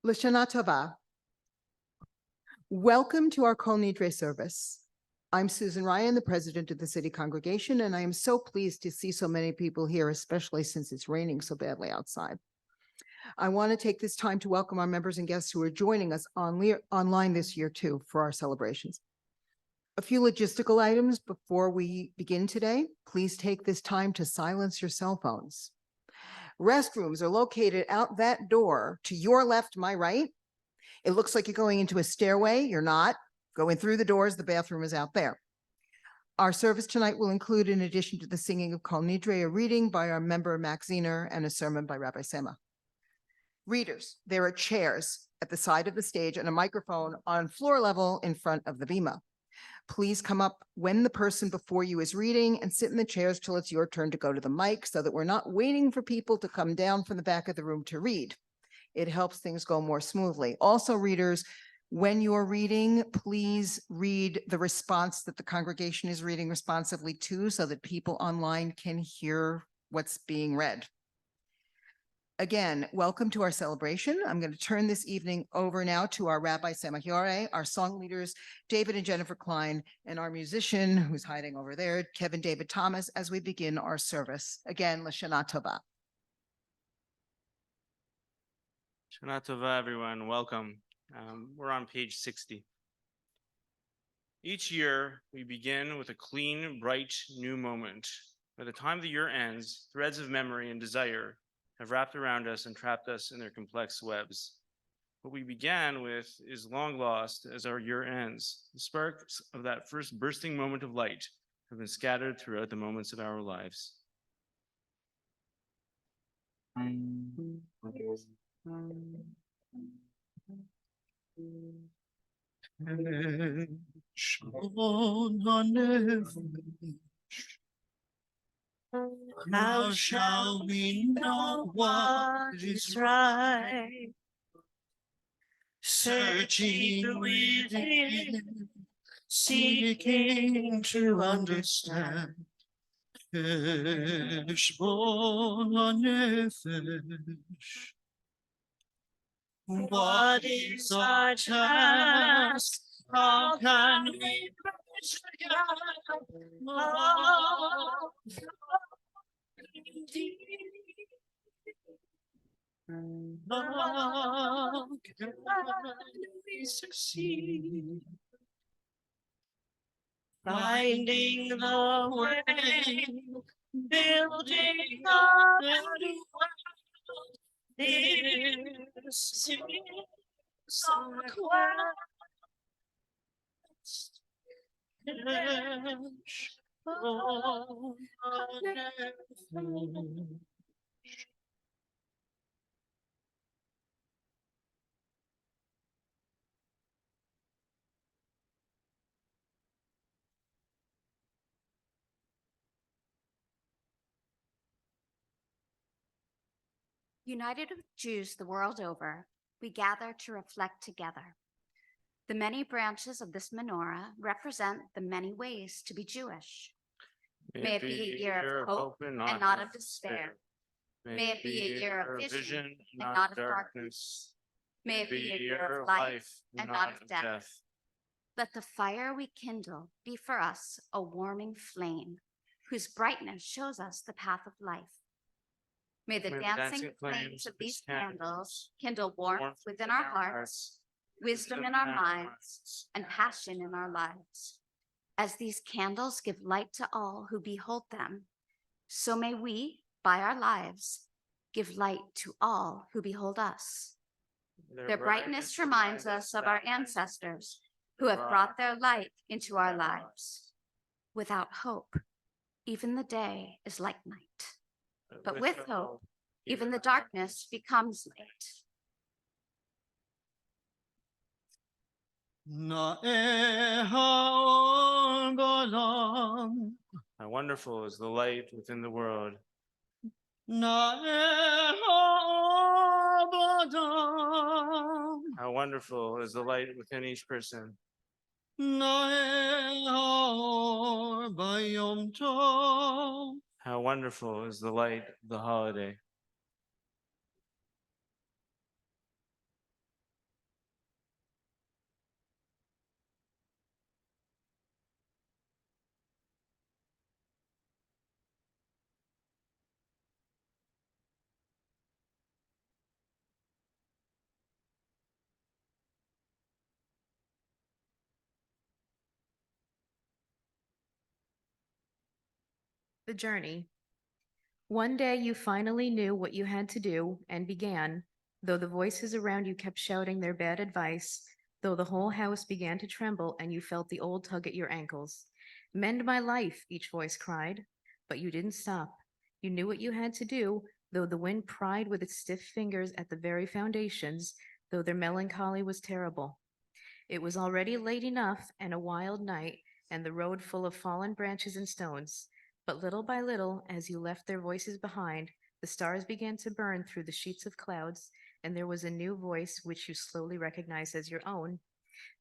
L'Shana Tova. Welcome to our Kol Nidre service. I'm Susan Ryan, the president of the city congregation, and I am so pleased to see so many people here, especially since it's raining so badly outside. I want to take this time to welcome our members and guests who are joining us online this year too for our celebrations. A few logistical items before we begin today. Please take this time to silence your cell phones. Restrooms are located out that door to your left, my right. It looks like you're going into a stairway. You're not. Going through the doors, the bathroom is out there. Our service tonight will include, in addition to the singing of Kol Nidre, a reading by our member Max Zener and a sermon by Rabbi Tzemah. Readers, there are chairs at the side of the stage and a microphone on floor level in front of the bima. Please come up when the person before you is reading and sit in the chairs till it's your turn to go to the mic so that we're not waiting for people to come down from the back of the room to read. It helps things go more smoothly. Also, readers, when you're reading, please read the response that the congregation is reading responsively too, so that people online can hear what's being read. Again, welcome to our celebration. I'm going to turn this evening over now to our Rabbi Tzemah Yoreh, our song leaders, David and Jennifer Klein, and our musician who's hiding over there, Kevin David Thomas, as we begin our service. Again, L'Shana Tova. Shana Tova, everyone. Welcome. We're on page 60. Each year, we begin with a clean, bright, new moment. By the time the year ends, threads of memory and desire have wrapped around us and trapped us in their complex webs. What we began with is long lost as our year ends. The sparks of that first bursting moment of light have been scattered throughout the moments of our lives. How shall we know what is right? Searching within, seeking to understand. What is our task? How can we bridge the gap? How can we succeed? Finding the way, building a better world. This is our quest. United with Jews the world over, we gather to reflect together. The many branches of this menorah represent the many ways to be Jewish. May it be a year of hope and not of despair. May it be a year of vision and not of darkness. May it be a year of life and not of death. Let the fire we kindle be for us a warming flame, whose brightness shows us the path of life. May the dancing flames of these candles kindle warmth within our hearts, wisdom in our minds, and passion in our lives. As these candles give light to all who behold them, so may we, by our lives, give light to all who behold us. Their brightness reminds us of our ancestors who have brought their light into our lives. Without hope, even the day is like night. But with hope, even the darkness becomes light. How wonderful is the light within the world. How wonderful is the light within each person. How wonderful is the light of the holiday. How wonderful is the light of the holiday. The journey. One day you finally knew what you had to do and began, though the voices around you kept shouting their bad advice, though the whole house began to tremble and you felt the old tug at your ankles. Mend my life, each voice cried, but you didn't stop. You knew what you had to do, though the wind pried with its stiff fingers at the very foundations, though their melancholy was terrible. It was already late enough and a wild night, and the road full of fallen branches and stones. But little by little, as you left their voices behind, the stars began to burn through the sheets of clouds, and there was a new voice which you slowly recognized as your own,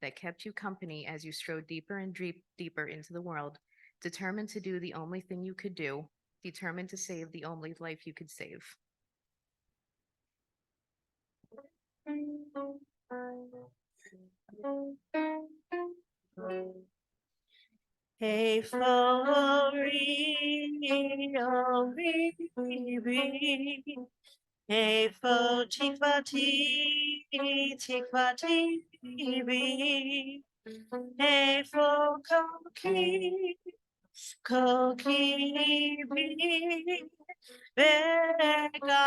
that kept you company as you strode deeper and deeper into the world, determined to do the only thing you could do, determined to save the only life you could save. Hey, hey, fo tikvati, tikvati, hey, fo koki, koki, begamba,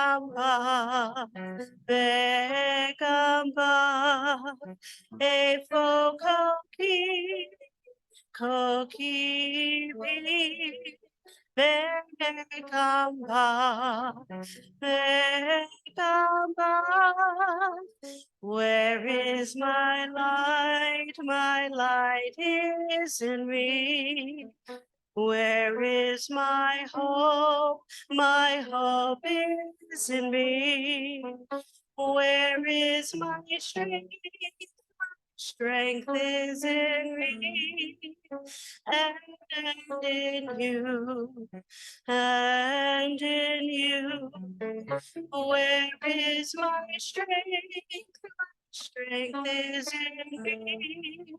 begamba, hey, fo koki, koki, begamba, begamba. Where is my light? My light is in me. Where is my hope? My hope is in me. Where is my strength? Strength is in me and in you, and in you. Where is my strength? Strength is in me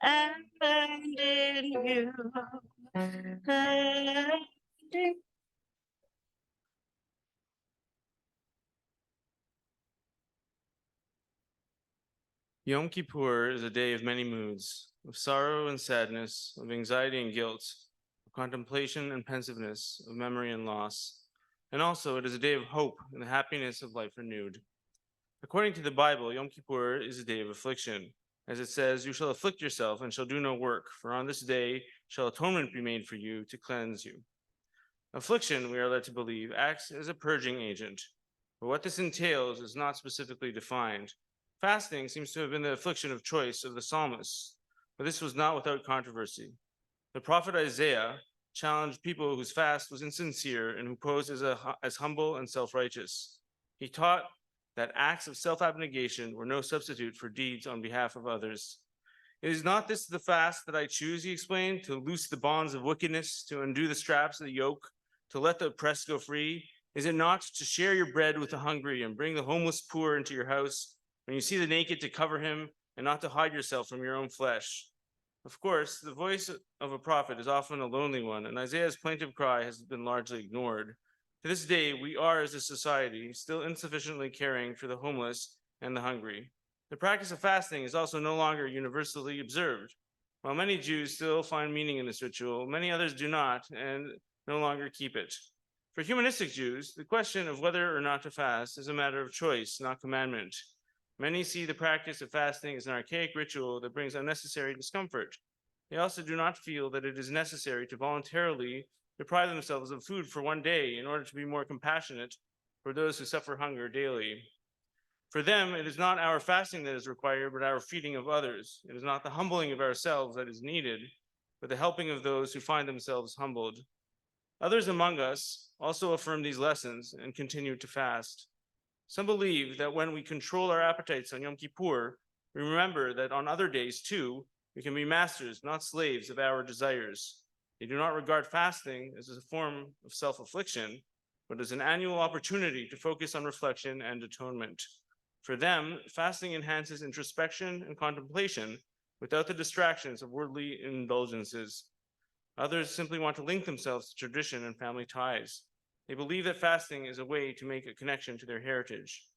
and in you, and in Yom Kippur is a day of many moods, of sorrow and sadness, of anxiety and guilt, of contemplation and pensiveness, of memory and loss. And also, it is a day of hope and the happiness of life renewed. According to the Bible, Yom Kippur is a day of affliction. As it says, you shall afflict yourself and shall do no work, for on this day shall atonement be made for you to cleanse you. Affliction, we are led to believe, acts as a purging agent. But what this entails is not specifically defined. Fasting seems to have been the affliction of choice of the psalmists, but this was not without controversy. The prophet Isaiah challenged people whose fast was insincere and who posed as humble and self-righteous. He taught that acts of self-abnegation were no substitute for deeds on behalf of others. It is not this the fast that I choose, he explained, to loose the bonds of wickedness, to undo the straps of the yoke, to let the oppressed go free? Is it not to share your bread with the hungry and bring the homeless poor into your house? When you see the naked, to cover him and not to hide yourself from your own flesh. Of course, the voice of a prophet is often a lonely one, and Isaiah's plaintive cry has been largely ignored. To this day, we are, as a society, still insufficiently caring for the homeless and the hungry. The practice of fasting is also no longer universally observed. While many Jews still find meaning in this ritual, many others do not and no longer keep it. For humanistic Jews, the question of whether or not to fast is a matter of choice, not commandment. Many see the practice of fasting as an archaic ritual that brings unnecessary discomfort. They also do not feel that it is necessary to voluntarily deprive themselves of food for one day in order to be more compassionate for those who suffer hunger daily. For them, it is not our fasting that is required, but our feeding of others. It is not the humbling of ourselves that is needed, but the helping of those who find themselves humbled. Others among us also affirm these lessons and continue to fast. Some believe that when we control our appetites on Yom Kippur, we remember that on other days too, we can be masters, not slaves of our desires. They do not regard fasting as a form of self-affliction, but as an annual opportunity to focus on reflection and atonement. For them, fasting enhances introspection and contemplation without the distractions of worldly indulgences. Others simply want to link themselves to tradition and family ties. They believe that fasting is a way to make a connection to their heritage.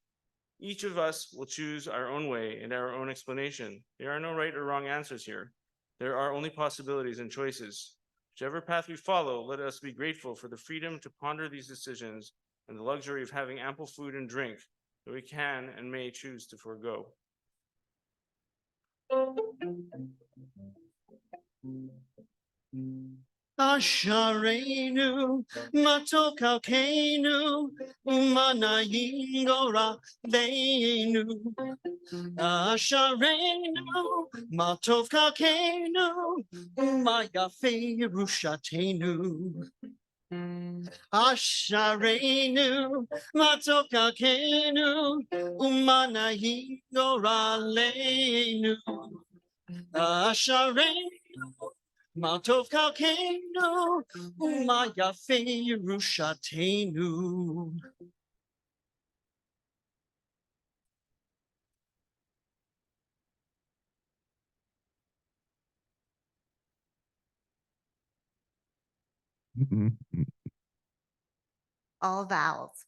Each of us will choose our own way and our own explanation. There are no right or wrong answers here. There are only possibilities and choices. Whichever path we follow, let us be grateful for the freedom to ponder these decisions and the luxury of having ample food and drink that we can and may choose to forego. Asharenu, Matokakenu, Umanayingora Leinu. Asharenu, Matokakenu, Umayafe Rushatenu. Asharenu, Matokakenu, Umanayingora Leinu. Asharenu, Matov Kalkenu, Umayafe Rushatenu. All vows.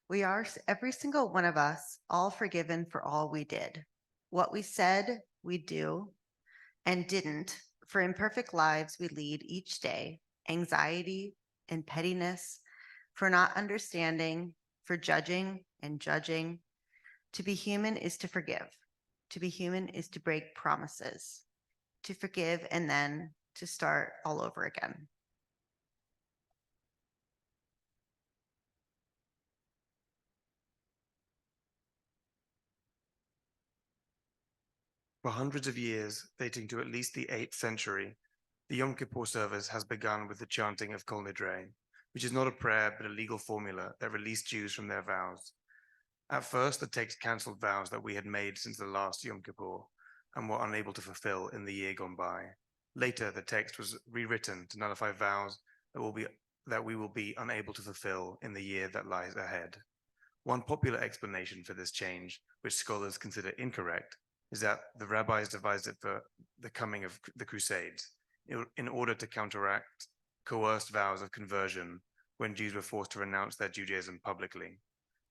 We are, every single one of us, all forgiven for all we did, what we said we do and didn't, for imperfect lives we lead each day, anxiety and pettiness, for not understanding, for judging and judging. To be human is to forgive. To be human is to break promises, to forgive and then to start all over again. For hundreds of years, dating to at least the 8th century, the Yom Kippur service has begun with the chanting of Kol Nidre, which is not a prayer but a legal formula that released Jews from their vows. At first, the text cancelled vows that we had made since the last Yom Kippur and were unable to fulfill in the year gone by. Later, the text was rewritten to nullify vows that we will be unable to fulfill in the year that lies ahead. One popular explanation for this change, which scholars consider incorrect, is that the rabbis devised it for the coming of the Crusades in order to counteract coerced vows of conversion when Jews were forced to renounce their Judaism publicly.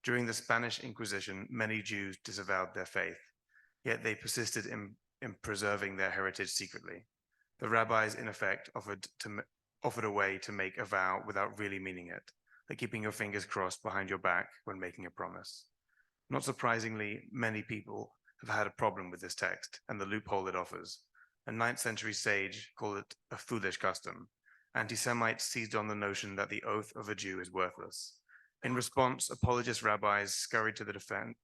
During the Spanish Inquisition, many Jews disavowed their faith, yet they persisted in preserving their heritage secretly. The rabbis, in effect, offered a way to make a vow without really meaning it, like keeping your fingers crossed behind your back when making a promise. Not surprisingly, many people have had a problem with this text and the loophole it offers. A 9th century sage called it a foolish custom. Anti-Semites seized on the notion that the oath of a Jew is worthless. In response, apologist rabbis scurried to the defense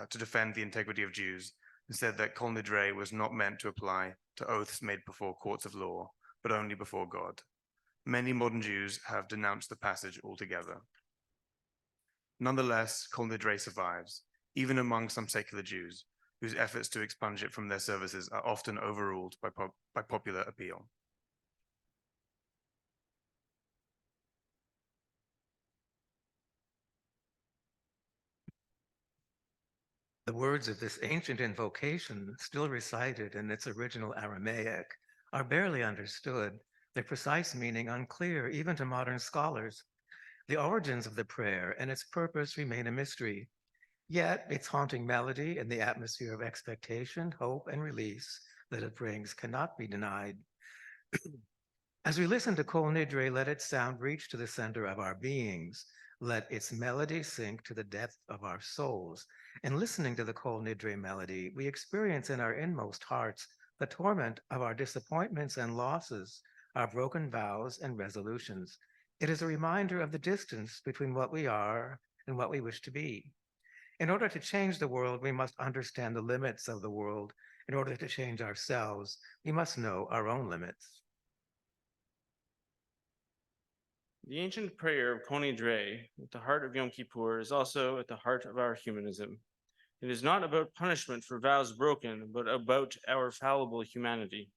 to defend the integrity of Jews and said that Kol Nidre was not meant to apply to oaths made before courts of law, but only before God. Many modern Jews have denounced the passage altogether. Nonetheless, Kol Nidre survives, even among some secular Jews, whose efforts to expunge it from their services are often overruled by popular appeal. The words of this ancient invocation, still recited in its original Aramaic, are barely understood, their precise meaning unclear even to modern scholars. The origins of the prayer and its purpose remain a mystery, yet its haunting melody and the atmosphere of expectation, hope, and release that it brings cannot be denied. As we listen to Kol Nidre, let its sound reach to the center of our beings. Let its melody sink to the depth of our souls. In listening to the Kol Nidre melody, we experience in our inmost hearts the torment of our disappointments and losses, our broken vows and resolutions. It is a reminder of the distance between what we are and what we wish to be. In order to change the world, we must understand the limits of the world. In order to change ourselves, we must know our own limits. The ancient prayer of Kol Nidre at the heart of Yom Kippur is also at the heart of our humanism. It is not about punishment for vows broken, but about our fallible humanity.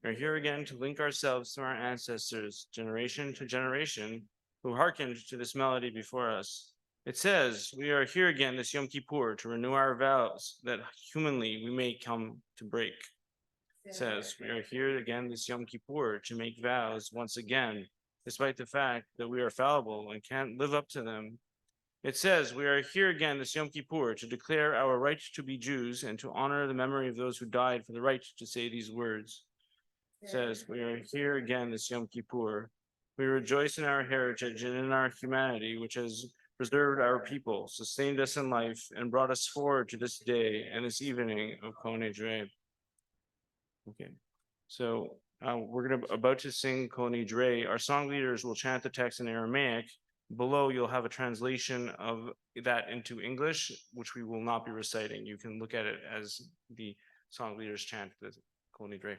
We are here again to link ourselves to our ancestors, generation to generation, who hearkened to this melody before us. It says, we are here again this Yom Kippur to renew our vows that humanly we may come to break. It says, we are here again this Yom Kippur to make vows once again, despite the fact that we are fallible and can't live up to them. It says, we are here again this Yom Kippur to declare our right to be Jews and to honor the memory of those who died for the right to say these words. says, we are here again this Yom Kippur. We rejoice in our heritage and in our humanity, which has preserved our people, sustained us in life, and brought us forward to this day and this evening of Kol Nidre. Okay, so we're about to sing Kol Nidre. Our song leaders will chant the text in Aramaic. Below, you'll have a translation of that into English, which we will not be reciting. You can look at it as the song leaders chant the Kol Nidre.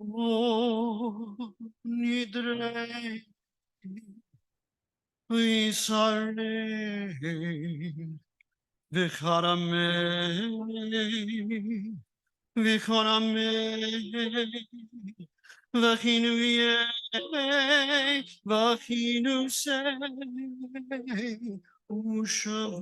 Oh, Nidre, Isarne, Vicharame, Vicharame, Vachinue, Vachinuse, Ushavua,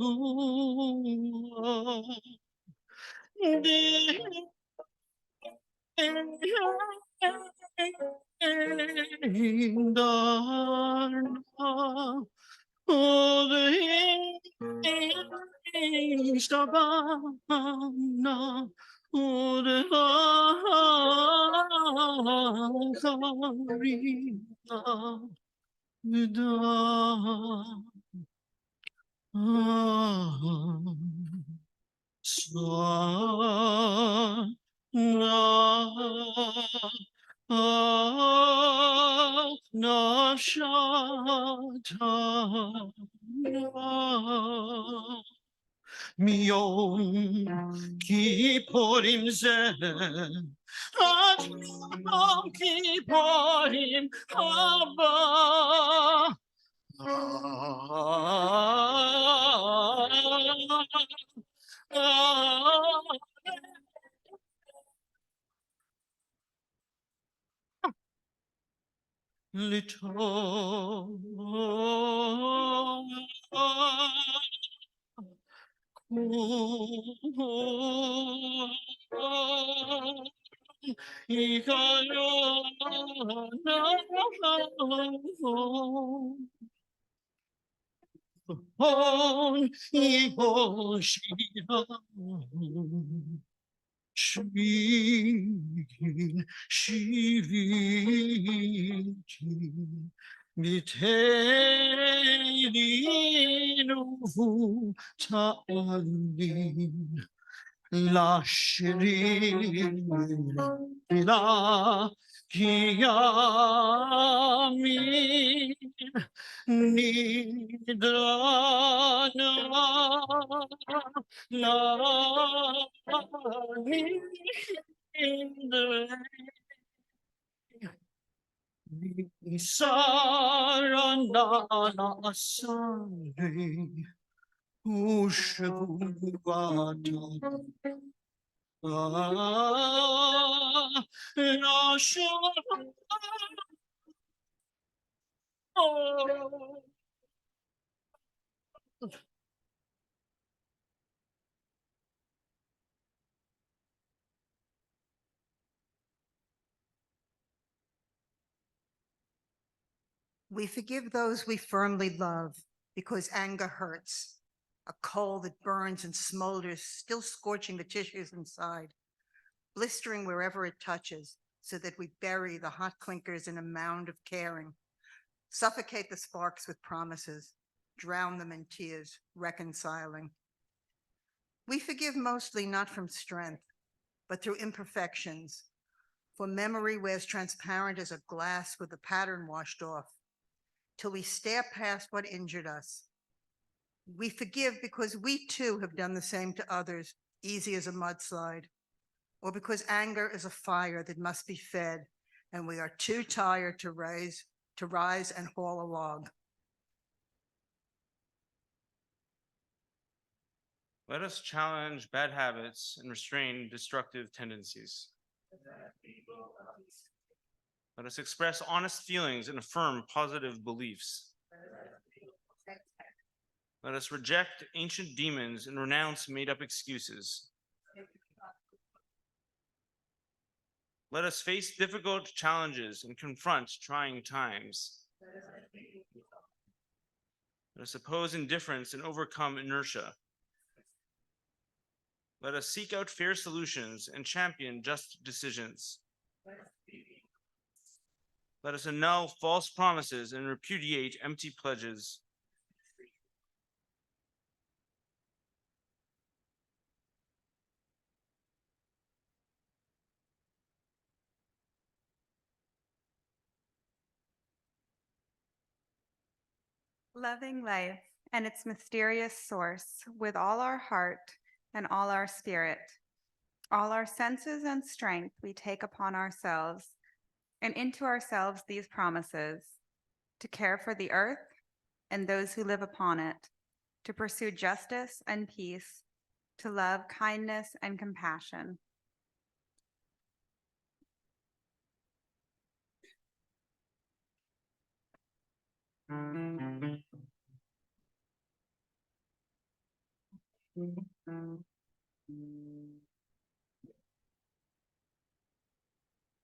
Darna, oh, the Stabana, oh, the Harina, Sa na nashata na miyom kipporim ze ad yom kipporim haba little on Yehoshua. Shvin shiviti mitelinu ta'alin lashrin la kiyamin nidrana Sarana asare ushbuata nasha We forgive those we firmly love because anger hurts, a coal that burns and smolders, still scorching the tissues inside, blistering wherever it touches, so that we bury the hot clinkers in a mound of caring, suffocate the sparks with promises, drown them in tears, reconciling. We forgive mostly not from strength, but through imperfections, for memory wears transparent as a glass with the pattern washed off, till we stare past what injured us. We forgive because we too have done the same to others, easy as a mudslide, or because anger is a fire that must be fed, and we are too tired to rise and haul a log. Let us challenge bad habits and restrain destructive tendencies. Let us express honest feelings and affirm positive beliefs. Let us reject ancient demons and renounce made-up excuses. Let us face difficult challenges and confront trying times. Let us oppose indifference and overcome inertia. Let us seek out fair solutions and champion just decisions. Let us annul false promises and repudiate empty pledges. Loving life and its mysterious source with all our heart and all our spirit, all our senses and strength we take upon ourselves and into ourselves these promises to care for the earth and those who live upon it, to pursue justice and peace, to love kindness and compassion.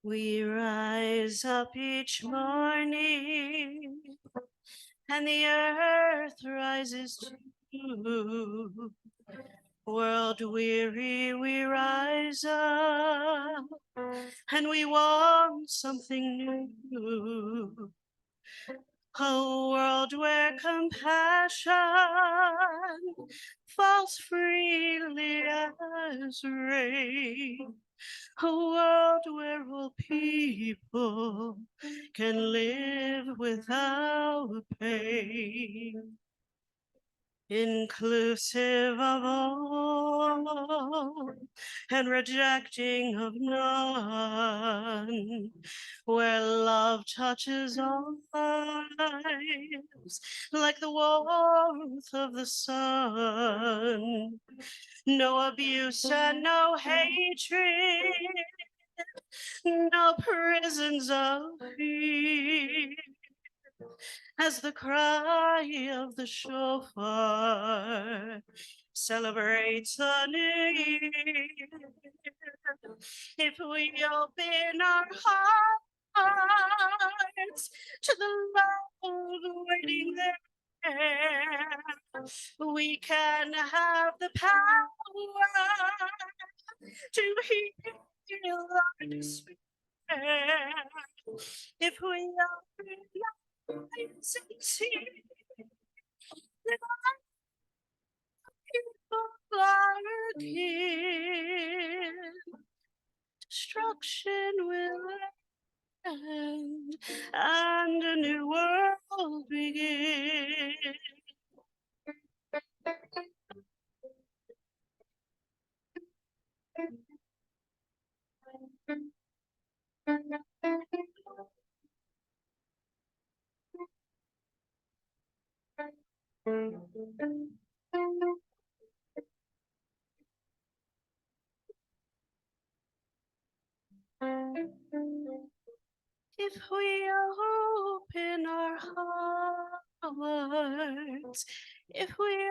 We rise up each morning, and the earth rises too. World weary, we rise up, and we want something new. A world where compassion falls freely as rain. A world where all people can live without pain. Inclusive of all and rejecting of none, where love touches all lives like the warmth of the sun. No abuse and no hatred, no prisons of fear, as the cry of the shofar celebrates the new year. If we open our hearts to the love waiting there, we can have the power to heal our despair. If we open our eyes and see that people are kin, destruction will end and a new world begin. If we open our hearts, if we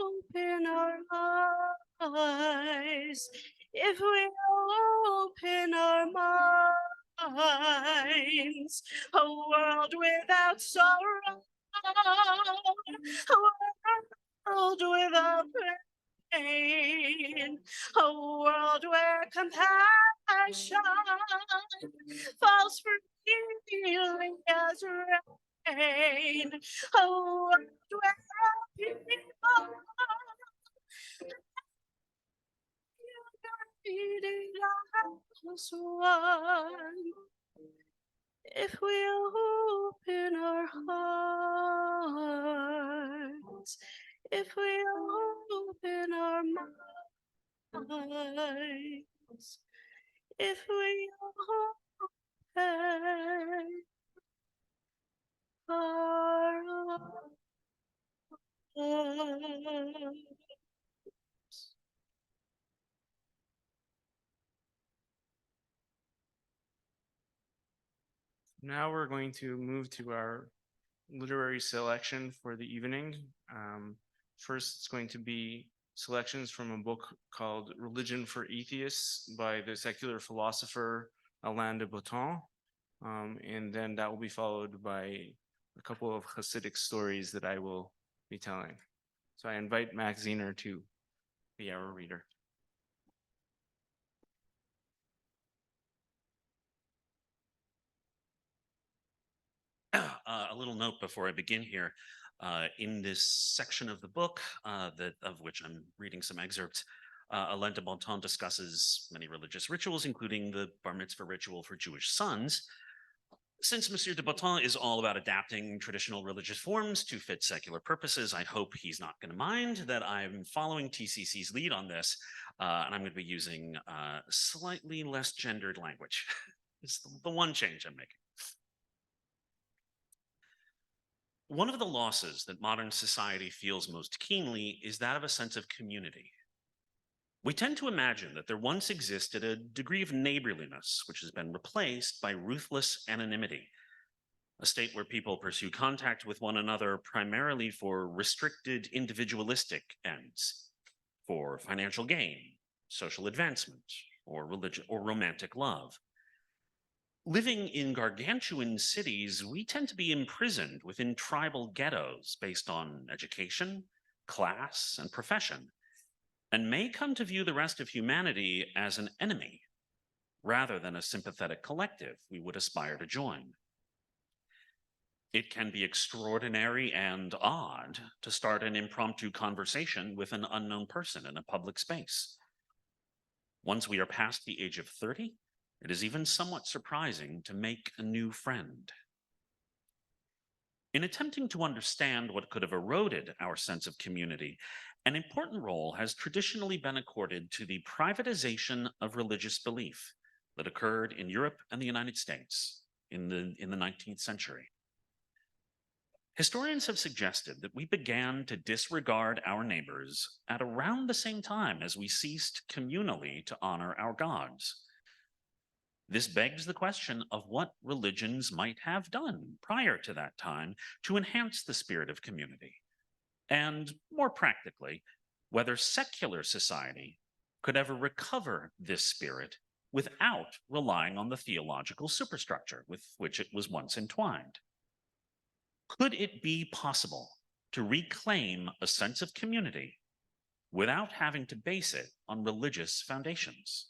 open our eyes, if we open our minds, a world without sorrow, a world without pain, a world where compassion falls freely as rain, a world where people united as one. If we open our hearts, if we open our minds, if we open our hearts. Now we're going to move to our literary selection for the evening. First, it's going to be selections from a book called Religion for Atheists by the secular philosopher Alain de Botton, and then that will be followed by a couple of Hasidic stories that I will be telling. So I invite Max Zener to be our reader. A little note before I begin here. In this section of the book, of which I'm reading some excerpts, Alain de Botton discusses many religious rituals, including the bar mitzvah ritual for Jewish sons. Since Monsieur de Botton is all about adapting traditional religious forms to fit secular purposes, I hope he's not going to mind that I'm following TCC's lead on this, and I'm going to be using slightly less gendered language. It's the one change I'm making. One of the losses that modern society feels most keenly is that of a sense of community. We tend to imagine that there once existed a degree of neighborliness which has been replaced by ruthless anonymity, a state where people pursue contact with one another primarily for restricted individualistic ends, for financial gain, social advancement, or religion or romantic love. Living in gargantuan cities, we tend to be imprisoned within tribal ghettos based on education, class, and profession, and may come to view the rest of humanity as an enemy rather than a sympathetic collective we would aspire to join. It can be extraordinary and odd to start an impromptu conversation with an unknown person in a public space. Once we are past the age of 30, it is even somewhat surprising to make a new friend. In attempting to understand what could have eroded our sense of community, an important role has traditionally been accorded to the privatization of religious belief that occurred in Europe and the United States in the 19th century. Historians have suggested that we began to disregard our neighbors at around the same time as we ceased communally to honor our gods. This begs the question of what religions might have done prior to that time to enhance the spirit of community, and more practically, whether secular society could ever recover this spirit without relying on the theological superstructure with which it was once entwined. Could it be possible to reclaim a sense of community without having to base it on religious foundations?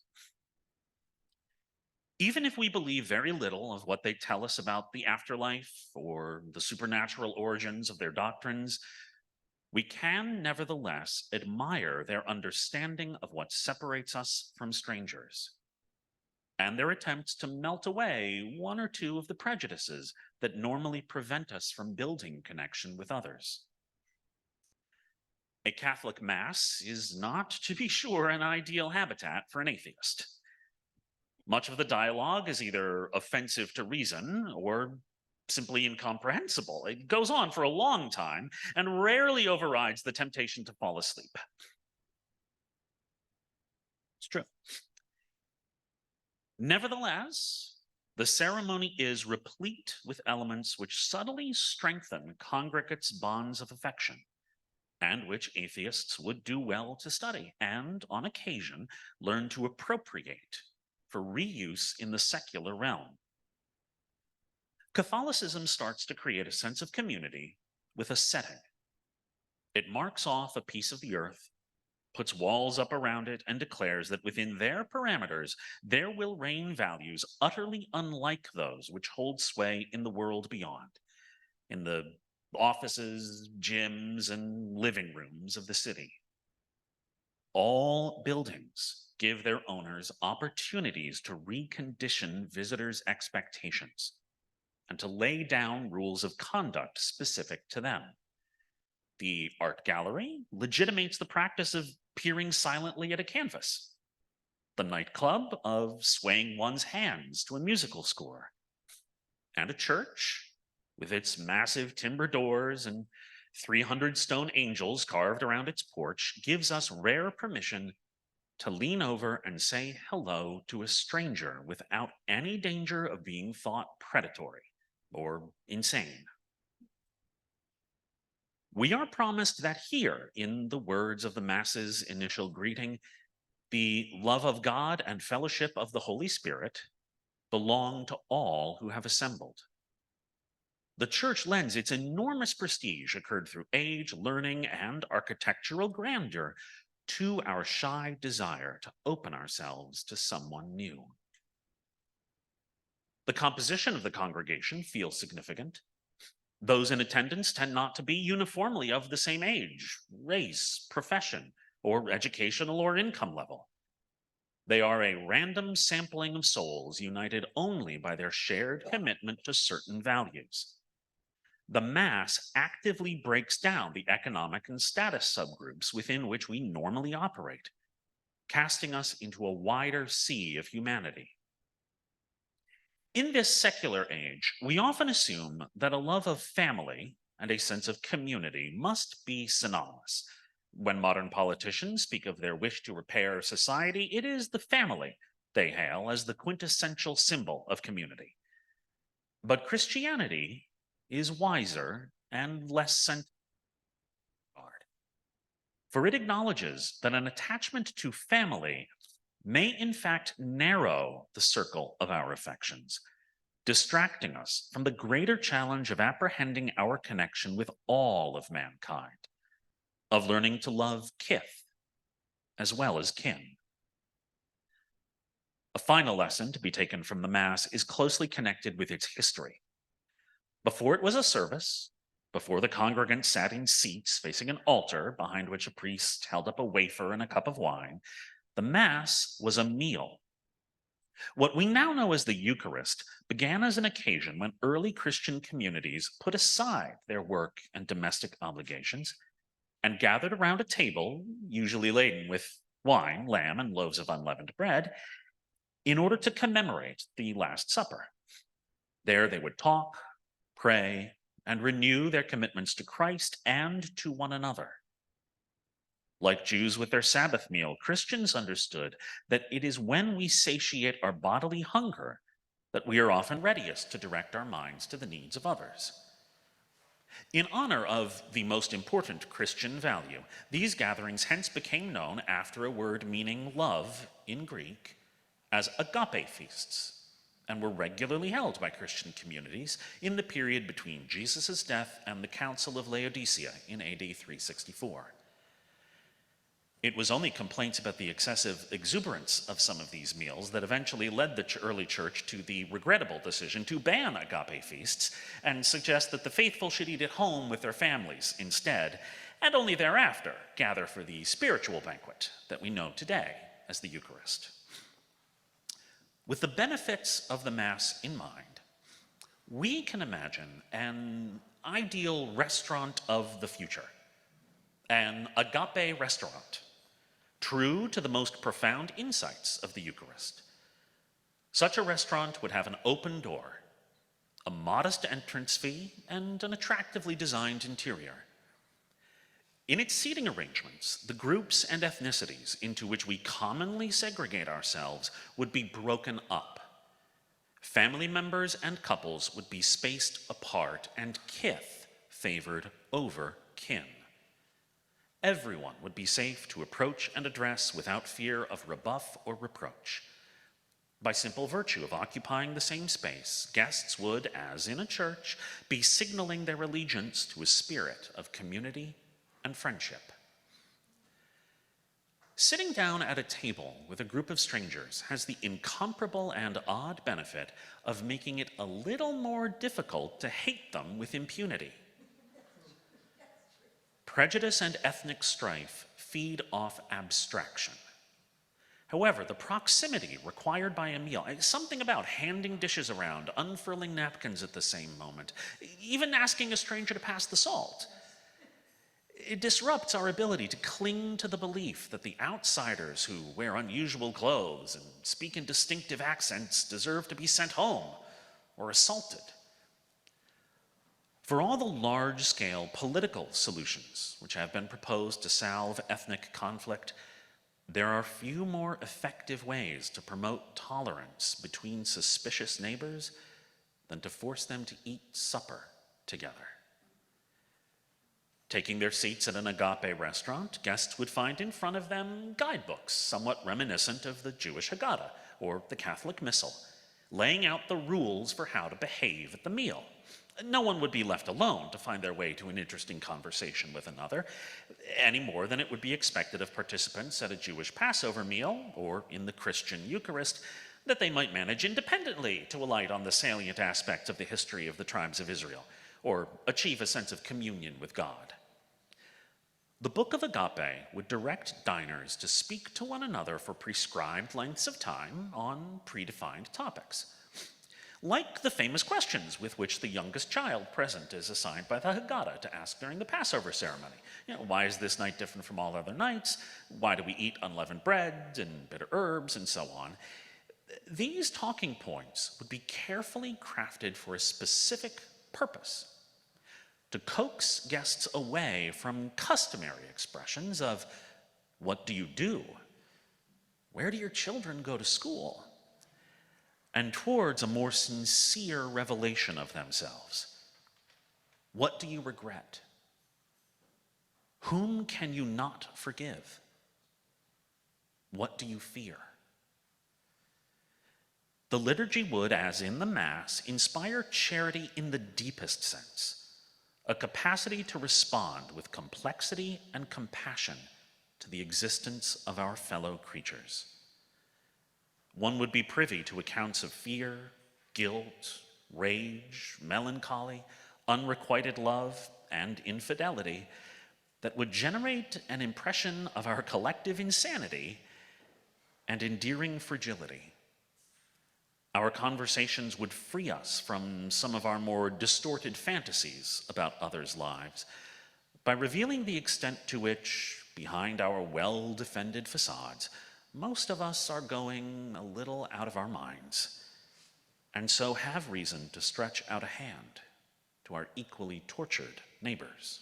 Even if we believe very little of what they tell us about the afterlife or the supernatural origins of their doctrines, we can nevertheless admire their understanding of what separates us from strangers and their attempts to melt away one or two of the prejudices that normally prevent us from building connection with others. A Catholic Mass is not, to be sure, an ideal habitat for an atheist. Much of the dialogue is either offensive to reason or simply incomprehensible. It goes on for a long time and rarely overrides the temptation to fall asleep. It's true. Nevertheless, the ceremony is replete with elements which subtly strengthen congregates' bonds of affection, and which atheists would do well to study and, on occasion, learn to appropriate for reuse in the secular realm. Catholicism starts to create a sense of community with a setting. It marks off a piece of the earth, puts walls up around it, and declares that within their parameters, there will reign values utterly unlike those which hold sway in the world beyond, in the offices, gyms, and living rooms of the city. All buildings give their owners opportunities to recondition visitors' expectations and to lay down rules of conduct specific to them. The art gallery legitimates the practice of peering silently at a canvas, the nightclub of swaying one's hands to a musical score, and a church with its massive timber doors and 300 stone angels carved around its porch gives us rare permission to lean over and say hello to a stranger without any danger of being thought predatory or insane. We are promised that here, in the words of the Mass's initial greeting, the love of God and fellowship of the Holy Spirit belong to all who have assembled. The church lends its enormous prestige, occurred through age, learning, and architectural grandeur, to our shy desire to open ourselves to someone new. The composition of the congregation feels significant. Those in attendance tend not to be uniformly of the same age, race, profession, or educational or income level. They are a random sampling of souls united only by their shared commitment to certain values. The Mass actively breaks down the economic and status subgroups within which we normally operate, casting us into a wider sea of humanity. In this secular age, we often assume that a love of family and a sense of community must be synonymous. When modern politicians speak of their wish to repair society, it is the family they hail as the quintessential symbol of community. But Christianity is wiser and less centered, for it acknowledges that an attachment to family may in fact narrow the circle of our affections, distracting us from the greater challenge of apprehending our connection with all of mankind, of learning to love kith as well as kin. A final lesson to be taken from the Mass is closely connected with its history. Before it was a service, before the congregants sat in seats facing an altar behind which a priest held up a wafer and a cup of wine, the Mass was a meal. What we now know as the Eucharist began as an occasion when early Christian communities put aside their work and domestic obligations and gathered around a table, usually laden with wine, lamb, and loaves of unleavened bread, in order to commemorate the Last Supper. There they would talk, pray, and renew their commitments to Christ and to one another. Like Jews with their Sabbath meal, Christians understood that it is when we satiate our bodily hunger that we are often readiest to direct our minds to the needs of others. In honor of the most important Christian value, these gatherings hence became known, after a word meaning love in Greek, as agape feasts, and were regularly held by Christian communities in the period between Jesus' death and the Council of Laodicea in AD 364. It was only complaints about the excessive exuberance of some of these meals that eventually led the early church to the regrettable decision to ban agape feasts and suggest that the faithful should eat at home with their families instead, and only thereafter gather for the spiritual banquet that we know today as the Eucharist. With the benefits of the Mass in mind, we can imagine an ideal restaurant of the future, an agape restaurant, true to the most profound insights of the Eucharist. Such a restaurant would have an open door, a modest entrance fee, and an attractively designed interior. In its seating arrangements, the groups and ethnicities into which we commonly segregate ourselves would be broken up. Family members and couples would be spaced apart, and kith favored over kin. Everyone would be safe to approach and address without fear of rebuff or reproach. By simple virtue of occupying the same space, guests would, as in a church, be signaling their allegiance to a spirit of community and friendship. Sitting down at a table with a group of strangers has the incomparable and odd benefit of making it a little more difficult to hate them with impunity. Prejudice and ethnic strife feed off abstraction. However, the proximity required by a meal, something about handing dishes around, unfurling napkins at the same moment, even asking a stranger to pass the salt, it disrupts our ability to cling to the belief that the outsiders who wear unusual clothes and speak in distinctive accents deserve to be sent home or assaulted. For all the large-scale political solutions which have been proposed to salve ethnic conflict, there are few more effective ways to promote tolerance between suspicious neighbors than to force them to eat supper together. Taking their seats at an agape restaurant, guests would find in front of them guidebooks somewhat reminiscent of the Jewish Haggadah or the Catholic Missal. laying out the rules for how to behave at the meal. No one would be left alone to find their way to an interesting conversation with another, any more than it would be expected of participants at a Jewish Passover meal or in the Christian Eucharist that they might manage independently to alight on the salient aspects of the history of the tribes of Israel, or achieve a sense of communion with God. The Book of Agape would direct diners to speak to one another for prescribed lengths of time on predefined topics, like the famous questions with which the youngest child present is assigned by the Haggadah to ask during the Passover ceremony. Why is this night different from all other nights? Why do we eat unleavened bread and bitter herbs and so on? These talking points would be carefully crafted for a specific purpose: to coax guests away from customary expressions of, "What do you do? Where do your children go to school?" and towards a more sincere revelation of themselves. What do you regret? Whom can you not forgive? What do you fear? The liturgy would, as in the Mass, inspire charity in the deepest sense, a capacity to respond with complexity and compassion to the existence of our fellow creatures. One would be privy to accounts of fear, guilt, rage, melancholy, unrequited love, and infidelity that would generate an impression of our collective insanity and endearing fragility. Our conversations would free us from some of our more distorted fantasies about others' lives by revealing the extent to which, behind our well-defended facades, most of us are going a little out of our minds, and so have reason to stretch out a hand to our equally tortured neighbors.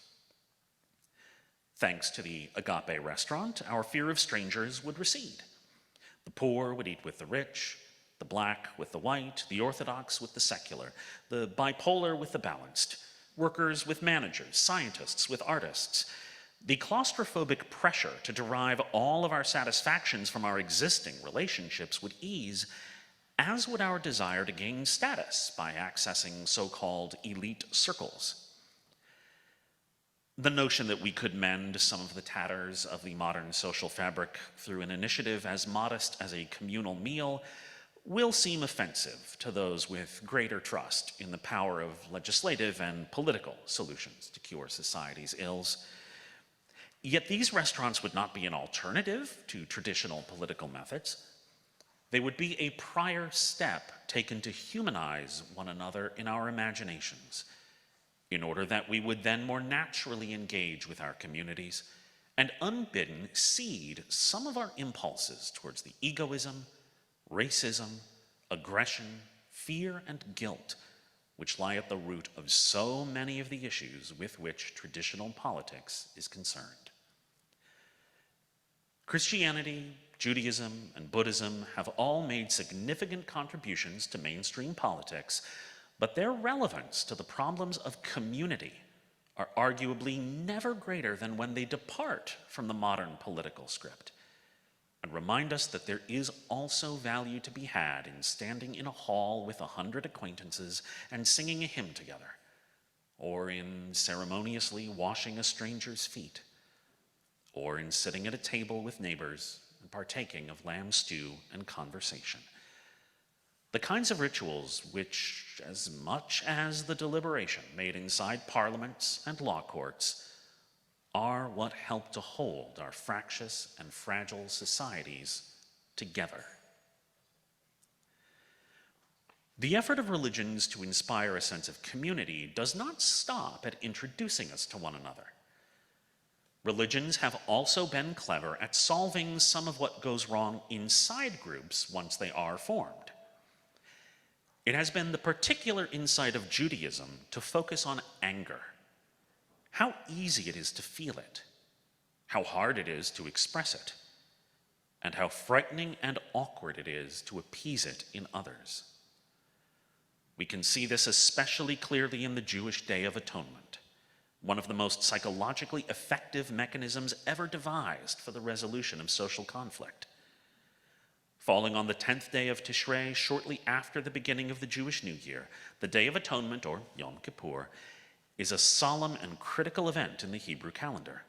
Thanks to the Agape restaurant, our fear of strangers would recede. The poor would eat with the rich, the black with the white, the orthodox with the secular, the bipolar with the balanced, workers with managers, scientists with artists. The claustrophobic pressure to derive all of our satisfactions from our existing relationships would ease, as would our desire to gain status by accessing so-called elite circles. The notion that we could mend some of the tatters of the modern social fabric through an initiative as modest as a communal meal will seem offensive to those with greater trust in the power of legislative and political solutions to cure society's ills. Yet these restaurants would not be an alternative to traditional political methods. They would be a prior step taken to humanize one another in our imaginations, in order that we would then more naturally engage with our communities and unbidden cede some of our impulses towards the egoism, racism, aggression, fear, and guilt which lie at the root of so many of the issues with which traditional politics is concerned. Christianity, Judaism, and Buddhism have all made significant contributions to mainstream politics, but their relevance to the problems of community are arguably never greater than when they depart from the modern political script and remind us that there is also value to be had in standing in a hall with 100 acquaintances and singing a hymn together, or in ceremoniously washing a stranger's feet, or in sitting at a table with neighbors and partaking of lamb stew and conversation. The kinds of rituals which, as much as the deliberation made inside parliaments and law courts, are what help to hold our fractious and fragile societies together. The effort of religions to inspire a sense of community does not stop at introducing us to one another. Religions have also been clever at solving some of what goes wrong inside groups once they are formed. It has been the particular insight of Judaism to focus on anger, how easy it is to feel it, how hard it is to express it, and how frightening and awkward it is to appease it in others. We can see this especially clearly in the Jewish Day of Atonement, one of the most psychologically effective mechanisms ever devised for the resolution of social conflict. falling on the 10th day of Tishrei, shortly after the beginning of the Jewish New Year, the Day of Atonement, or Yom Kippur, is a solemn and critical event in the Hebrew calendar.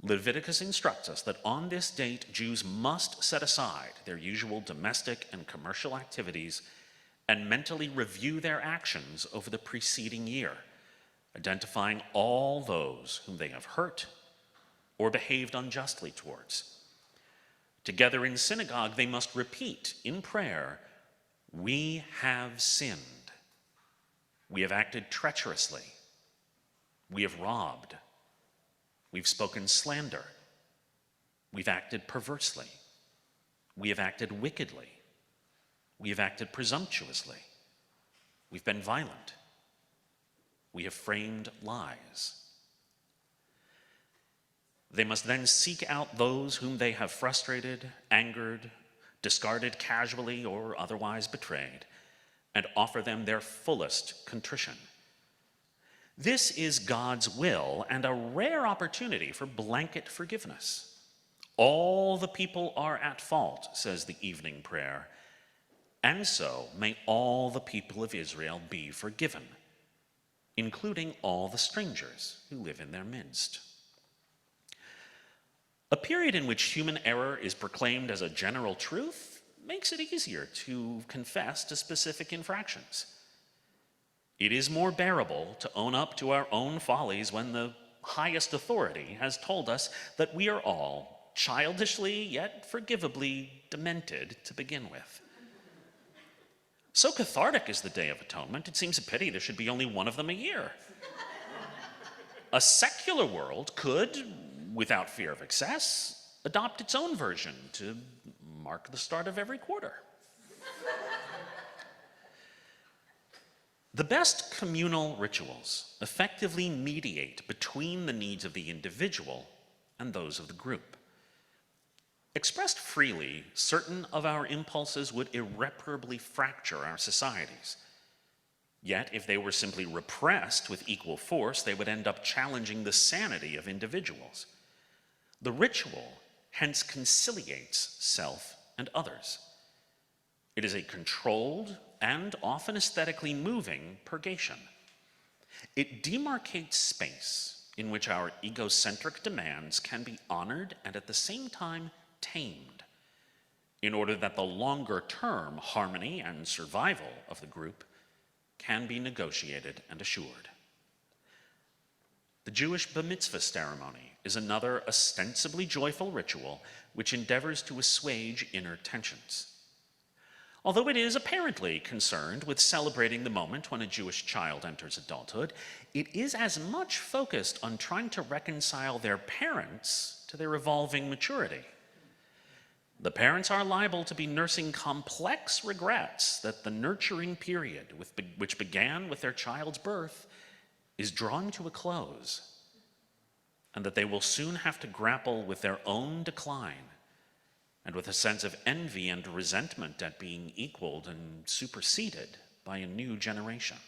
Leviticus instructs us that on this date, Jews must set aside their usual domestic and commercial activities and mentally review their actions over the preceding year, identifying all those whom they have hurt or behaved unjustly towards. Together in synagogue, they must repeat in prayer, "We have sinned. We have acted treacherously. We have robbed. We've spoken slander. We've acted perversely. We have acted wickedly. We have acted presumptuously. We've been violent. We have framed lies." They must then seek out those whom they have frustrated, angered, discarded casually, or otherwise betrayed, and offer them their fullest contrition. This is God's will and a rare opportunity for blanket forgiveness. All the people are at fault, says the evening prayer, and so may all the people of Israel be forgiven, including all the strangers who live in their midst. A period in which human error is proclaimed as a general truth makes it easier to confess to specific infractions. It is more bearable to own up to our own follies when the highest authority has told us that we are all childishly yet forgivably demented to begin with. So cathartic is the Day of Atonement, it seems a pity there should be only one of them a year. A secular world could, without fear of excess, adopt its own version to mark the start of every quarter. The best communal rituals effectively mediate between the needs of the individual and those of the group. Expressed freely, certain of our impulses would irreparably fracture our societies. Yet, if they were simply repressed with equal force, they would end up challenging the sanity of individuals. The ritual hence conciliates self and others. It is a controlled and often aesthetically moving purgation. It demarcates space in which our egocentric demands can be honored and at the same time tamed, in order that the longer-term harmony and survival of the group can be negotiated and assured. The Jewish bar mitzvah ceremony is another ostensibly joyful ritual which endeavors to assuage inner tensions. Although it is apparently concerned with celebrating the moment when a Jewish child enters adulthood, it is as much focused on trying to reconcile their parents to their evolving maturity. The parents are liable to be nursing complex regrets that the nurturing period, which began with their child's birth, is drawing to a close, and that they will soon have to grapple with their own decline and with a sense of envy and resentment at being equaled and superseded by a new generation.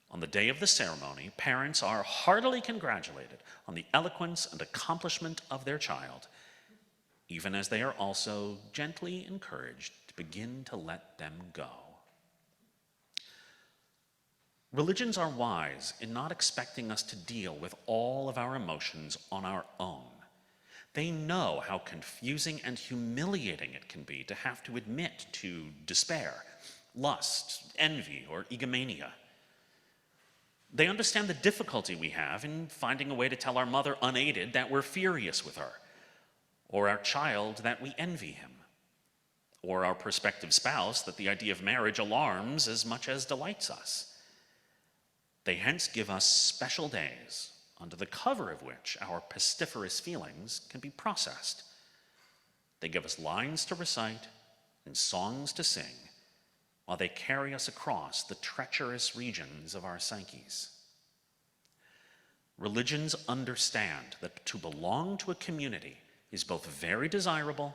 On the day of the ceremony, parents are heartily congratulated on the eloquence and accomplishment of their child, even as they are also gently encouraged to begin to let them go. Religions are wise in not expecting us to deal with all of our emotions on our own. They know how confusing and humiliating it can be to have to admit to despair, lust, envy, or egomania. They understand the difficulty we have in finding a way to tell our mother unaided that we're furious with her, or our child that we envy him, or our prospective spouse that the idea of marriage alarms as much as delights us. They hence give us special days under the cover of which our pestiferous feelings can be processed. They give us lines to recite and songs to sing while they carry us across the treacherous regions of our psyches. Religions understand that to belong to a community is both very desirable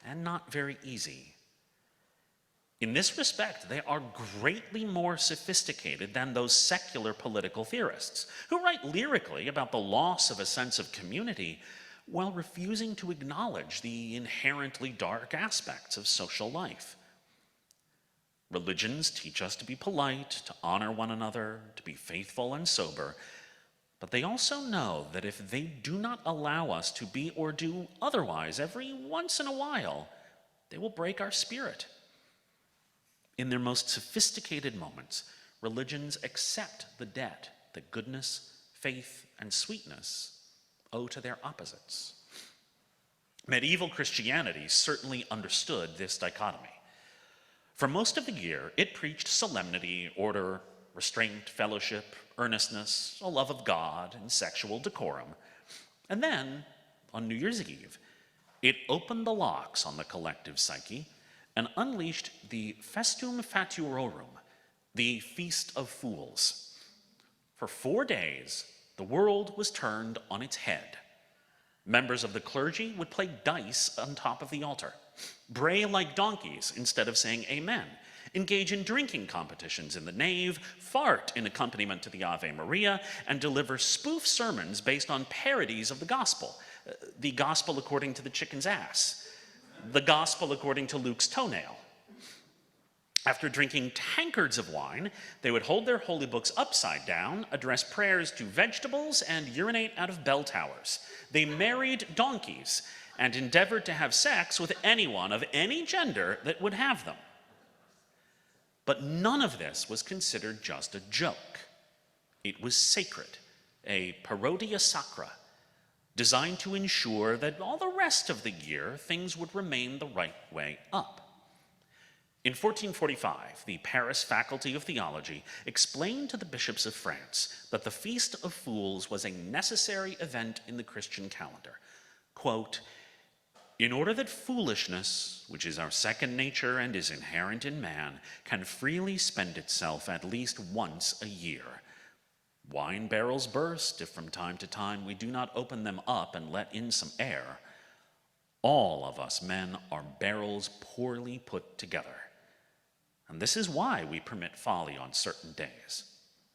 and not very easy. In this respect, they are greatly more sophisticated than those secular political theorists who write lyrically about the loss of a sense of community while refusing to acknowledge the inherently dark aspects of social life. Religions teach us to be polite, to honor one another, to be faithful and sober, but they also know that if they do not allow us to be or do otherwise every once in a while, they will break our spirit. In their most sophisticated moments, religions accept the debt that goodness, faith, and sweetness owe to their opposites. Medieval Christianity certainly understood this dichotomy. For most of the year, it preached solemnity, order, restraint, fellowship, earnestness, a love of God, and sexual decorum. And then, on New Year's Eve, it opened the locks on the collective psyche and unleashed the Festum Fatuorum, the Feast of Fools. For 4 days, the world was turned on its head. Members of the clergy would play dice on top of the altar, bray like donkeys instead of saying amen, engage in drinking competitions in the nave, fart in accompaniment to the Ave Maria, and deliver spoof sermons based on parodies of the gospel according to the chicken's ass, the gospel according to Luke's toenail. After drinking tankards of wine, they would hold their holy books upside down, address prayers to vegetables, and urinate out of bell towers. They married donkeys and endeavored to have sex with anyone of any gender that would have them. But none of this was considered just a joke. It was sacred, a parodia sacra, designed to ensure that all the rest of the year things would remain the right way up. In 1445, the Paris Faculty of Theology explained to the bishops of France that the Feast of Fools was a necessary event in the Christian calendar. Quote, "In order that foolishness, which is our second nature and is inherent in man, can freely spend itself at least once a year. Wine barrels burst if from time to time we do not open them up and let in some air. All of us men are barrels poorly put together. And this is why we permit folly on certain days,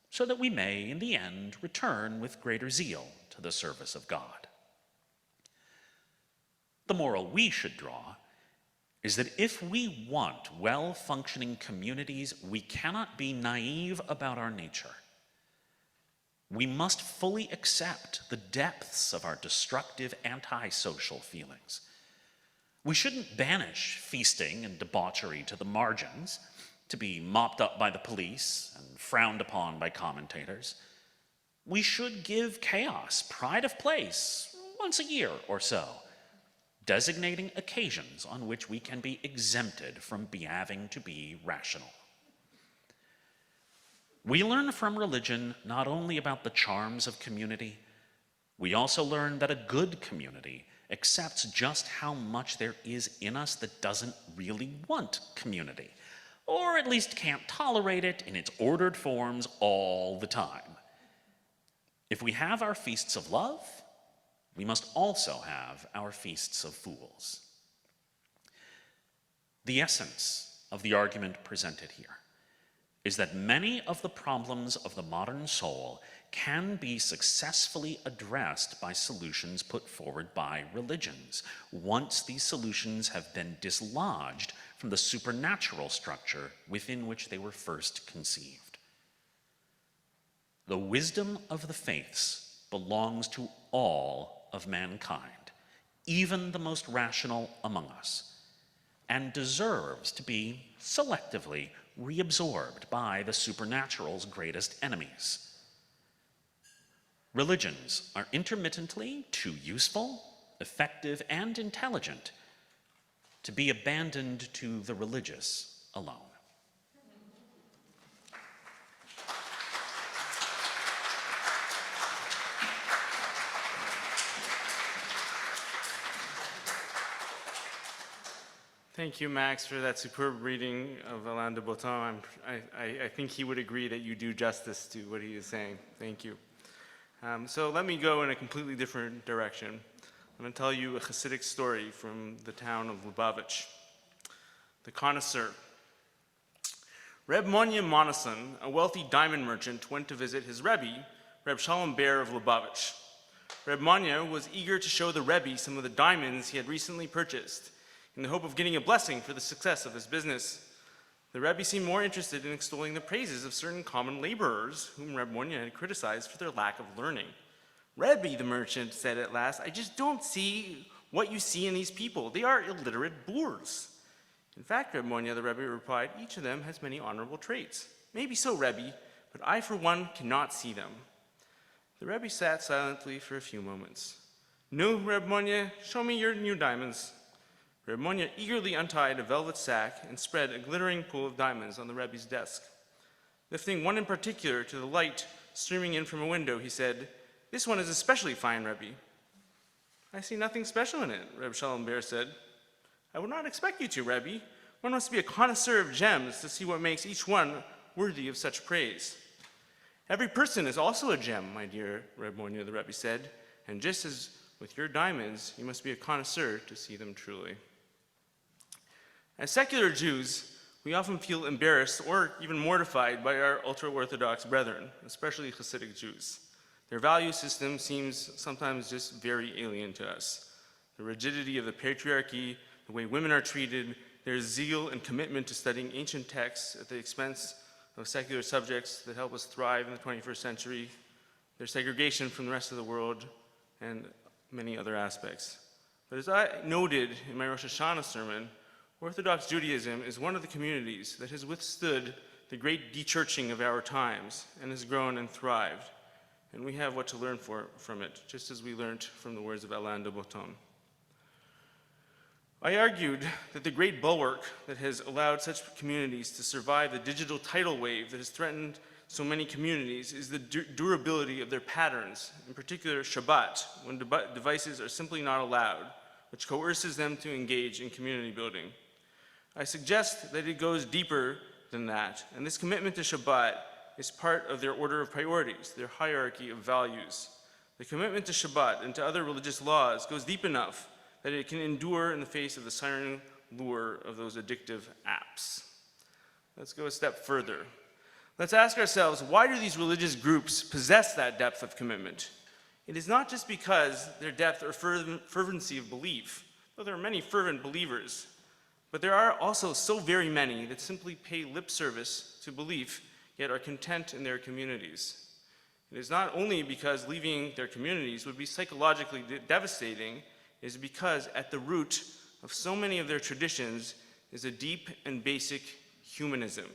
so that we may, in the end, return with greater zeal to the service of God." The moral we should draw is that if we want well-functioning communities, we cannot be naive about our nature. We must fully accept the depths of our destructive antisocial feelings. We shouldn't banish feasting and debauchery to the margins, to be mopped up by the police and frowned upon by commentators. We should give chaos pride of place once a year or so, designating occasions on which we can be exempted from having to be rational. We learn from religion not only about the charms of community, we also learn that a good community accepts just how much there is in us that doesn't really want community, or at least can't tolerate it in its ordered forms all the time. If we have our feasts of love, we must also have our feasts of fools. The essence of the argument presented here is that many of the problems of the modern soul can be successfully addressed by solutions put forward by religions, once these solutions have been dislodged from the supernatural structure within which they were first conceived. The wisdom of the faiths belongs to all of mankind, even the most rational among us, and deserves to be selectively reabsorbed by the supernatural's greatest enemies. Religions are intermittently too useful, effective, and intelligent to be abandoned to the religious alone. Thank you, Max, for that superb reading of Alain de Botton. I think he would agree that you do justice to what he is saying. Thank you. So let me go in a completely different direction. I'm going to tell you a Hasidic story from the town of Lubavitch. The connoisseur. Reb Monya Monason, a wealthy diamond merchant, went to visit his Rebbe, Reb Shalom Ber of Lubavitch. Reb Manya was eager to show the Rebbe some of the diamonds he had recently purchased in the hope of getting a blessing for the success of his business. The Rebbe seemed more interested in extolling the praises of certain common laborers whom Reb Manya had criticized for their lack of learning. Rebbe, the merchant said at last, I just don't see what you see in these people. They are illiterate boors. In fact, Reb Manya, the Rebbe replied, each of them has many honorable traits. Maybe so, Rebbe, but I, for one, cannot see them. The Rebbe sat silently for a few moments. No, Reb Manya, show me your new diamonds. Reb Manya eagerly untied a velvet sack and spread a glittering pool of diamonds on the Rebbe's desk. Lifting one in particular to the light streaming in from a window, he said, this one is especially fine, Rebbe. I see nothing special in it, Reb Shalom Ber said. I would not expect you to, Rebbe. One must be a connoisseur of gems to see what makes each one worthy of such praise. Every person is also a gem, my dear Reb Manya, the Rebbe said, and just as with your diamonds, you must be a connoisseur to see them truly. As secular Jews, we often feel embarrassed or even mortified by our ultra-Orthodox brethren, especially Hasidic Jews. Their value system seems sometimes just very alien to us. The rigidity of the patriarchy, the way women are treated, their zeal and commitment to studying ancient texts at the expense of secular subjects that help us thrive in the 21st century, their segregation from the rest of the world, and many other aspects. But as I noted in my Rosh Hashanah sermon, Orthodox Judaism is one of the communities that has withstood the great de-churching of our times and has grown and thrived. And we have what to learn from it, just as we learned from the words of Alain de Botton. I argued that the great bulwark that has allowed such communities to survive the digital tidal wave that has threatened so many communities is the durability of their patterns, in particular Shabbat, when devices are simply not allowed, which coerces them to engage in community building. I suggest that it goes deeper than that, and this commitment to Shabbat is part of their order of priorities, their hierarchy of values. The commitment to Shabbat and to other religious laws goes deep enough that it can endure in the face of the siren lure of those addictive apps. Let's go a step further. Let's ask ourselves, why do these religious groups possess that depth of commitment? It is not just because their depth or fervency of belief, though there are many fervent believers, but there are also so very many that simply pay lip service to belief, yet are content in their communities. It is not only because leaving their communities would be psychologically devastating, it is because at the root of so many of their traditions is a deep and basic humanism.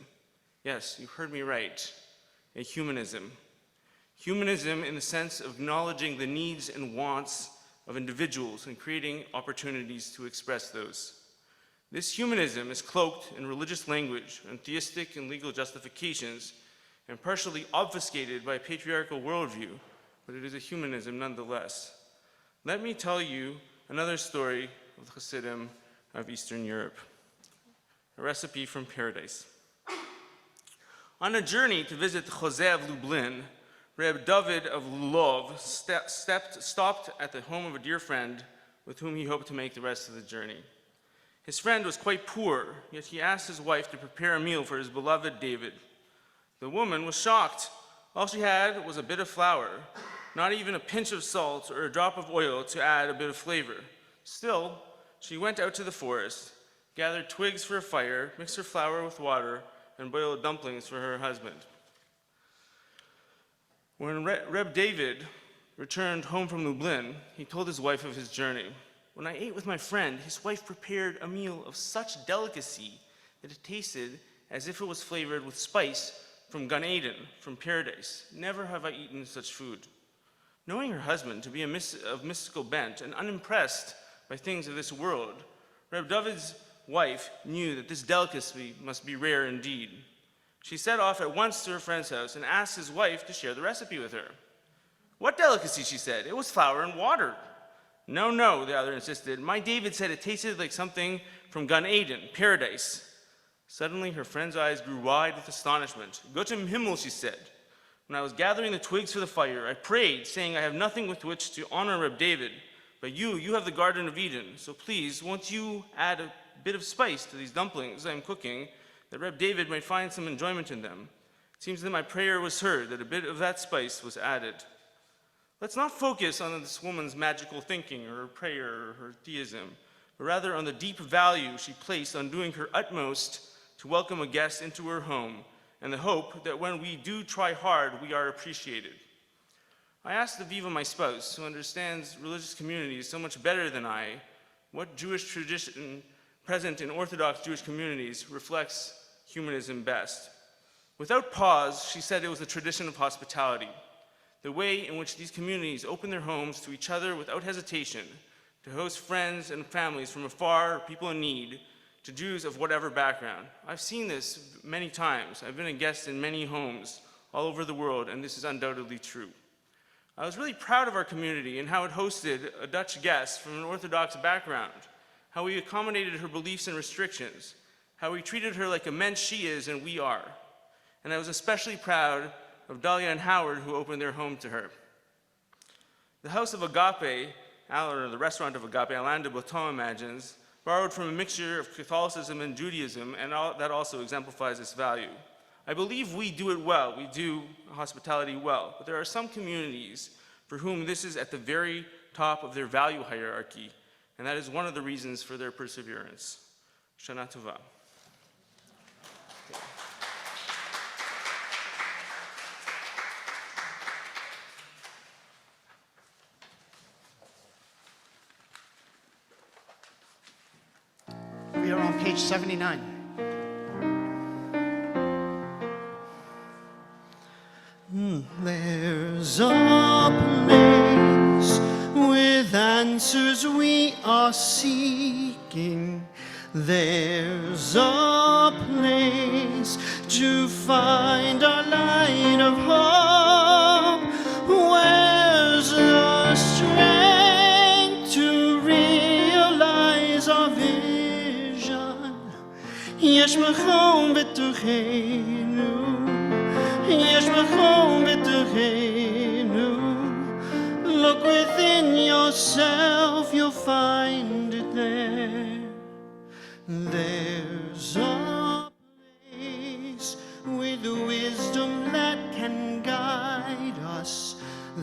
Yes, you heard me right, a humanism. Humanism in the sense of acknowledging the needs and wants of individuals and creating opportunities to express those. This humanism is cloaked in religious language and theistic and legal justifications and partially obfuscated by a patriarchal worldview, but it is a humanism nonetheless. Let me tell you another story of the Hasidim of Eastern Europe, a recipe from paradise. On a journey to visit Jose of Lublin, Reb David of Lulov stopped at the home of a dear friend with whom he hoped to make the rest of the journey. His friend was quite poor, yet he asked his wife to prepare a meal for his beloved David. The woman was shocked. All she had was a bit of flour, not even a pinch of salt or a drop of oil to add a bit of flavor. Still, she went out to the forest, gathered twigs for a fire, mixed her flour with water, and boiled dumplings for her husband. When Reb David returned home from Lublin, he told his wife of his journey. When I ate with my friend, his wife prepared a meal of such delicacy that it tasted as if it was flavored with spice from Gan Eden, from paradise. Never have I eaten such food. Knowing her husband to be of mystical bent and unimpressed by things of this world, Reb David's wife knew that this delicacy must be rare indeed. She set off at once to her friend's house and asked his wife to share the recipe with her. What delicacy, she said. It was flour and water. No, the other insisted. My David said it tasted like something from Gan Eden, paradise. Suddenly, her friend's eyes grew wide with astonishment. Gotem Himmel, she said. When I was gathering the twigs for the fire, I prayed, saying, I have nothing with which to honor Reb David, but you have the Garden of Eden. So please, won't you add a bit of spice to these dumplings I am cooking, that Reb David might find some enjoyment in them? It seems that my prayer was heard, that a bit of that spice was added. Let's not focus on this woman's magical thinking or her prayer or her theism, but rather on the deep value she placed on doing her utmost to welcome a guest into her home and the hope that when we do try hard, we are appreciated. I asked Aviva, my spouse, who understands religious communities so much better than I, what Jewish tradition present in Orthodox Jewish communities reflects humanism best. Without pause, she said it was the tradition of hospitality, the way in which these communities open their homes to each other without hesitation, to host friends and families from afar, people in need, to Jews of whatever background. I've seen this many times. I've been a guest in many homes all over the world, and this is undoubtedly true. I was really proud of our community and how it hosted a Dutch guest from an Orthodox background, how we accommodated her beliefs and restrictions, how we treated her like immense she is and we are. And I was especially proud of Dahlia and Howard, who opened their home to her. The House of Agape, or the restaurant of Agape, Alain de Botton imagines, borrowed from a mixture of Catholicism and Judaism, and that also exemplifies its value. I believe we do it well, we do hospitality well, but there are some communities for whom this is at the very top of their value hierarchy, and that is one of the reasons for their perseverance. Shana Tova. We are on page 79. There's a place with answers we are seeking. There's a place to find our light of hope. Where's the strength to realize our vision? יש מקום בתוכנו, יש מקום בתוכנו. Look within yourself, you'll find it there. There's a place with wisdom that can guide us.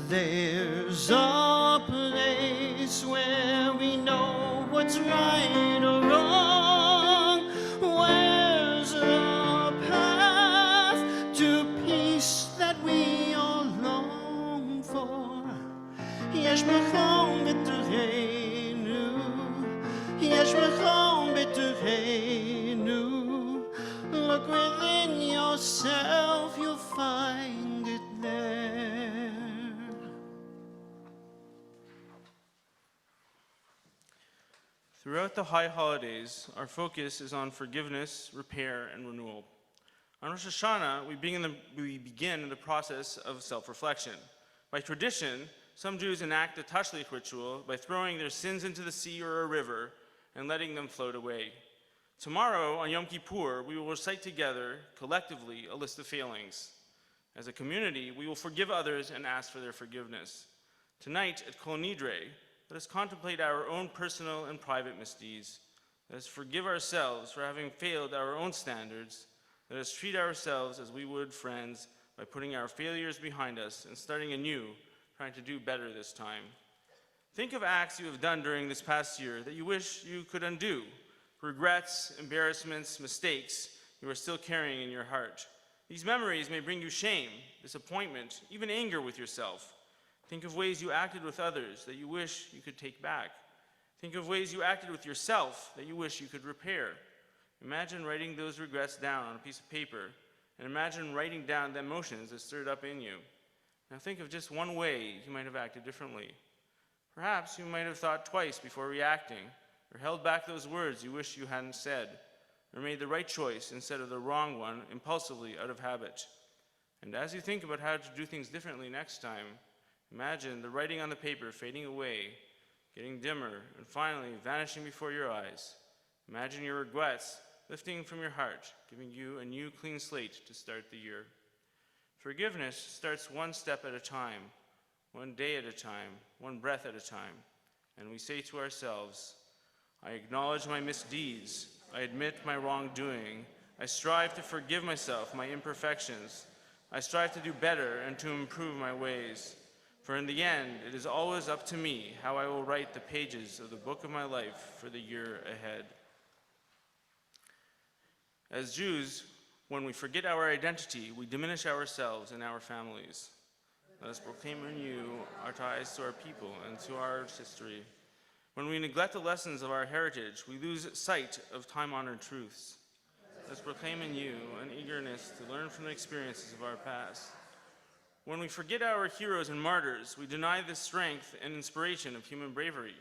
There's a place where we know what's right or wrong. Where's the path to peace that we all long for? יש מקום בתוכנו, יש מקום בתוכנו. Look within yourself, you'll find it there. Throughout the high holidays, our focus is on forgiveness, repair, and renewal. On Rosh Hashanah, we begin the process of self-reflection. By tradition, some Jews enact the tashlich ritual by throwing their sins into the sea or a river and letting them float away. Tomorrow, on Yom Kippur, we will recite together, collectively, a list of failings. As a community, we will forgive others and ask for their forgiveness. Tonight, at Kol Nidre, let us contemplate our own personal and private misdeeds. Let us forgive ourselves for having failed our own standards. Let us treat ourselves as we would friends by putting our failures behind us and starting anew, trying to do better this time. Think of acts you have done during this past year that you wish you could undo. Regrets, embarrassments, mistakes you are still carrying in your heart. These memories may bring you shame, disappointment, even anger with yourself. Think of ways you acted with others that you wish you could take back. Think of ways you acted with yourself that you wish you could repair. Imagine writing those regrets down on a piece of paper, and imagine writing down the emotions that stirred up in you. Now think of just one way you might have acted differently. Perhaps you might have thought twice before reacting, or held back those words you wish you hadn't said, or made the right choice instead of the wrong one impulsively out of habit. And as you think about how to do things differently next time, imagine the writing on the paper fading away, getting dimmer, and finally vanishing before your eyes. Imagine your regrets lifting from your heart, giving you a new clean slate to start the year. Forgiveness starts one step at a time, one day at a time, one breath at a time. And we say to ourselves, I acknowledge my misdeeds. I admit my wrongdoing. I strive to forgive myself my imperfections. I strive to do better and to improve my ways. For in the end, it is always up to me how I will write the pages of the book of my life for the year ahead. As Jews, when we forget our identity, we diminish ourselves and our families. Let us proclaim anew our ties to our people and to our history. When we neglect the lessons of our heritage, we lose sight of time-honored truths. Let us proclaim anew an eagerness to learn from the experiences of our past. When we forget our heroes and martyrs, we deny the strength and inspiration of human bravery.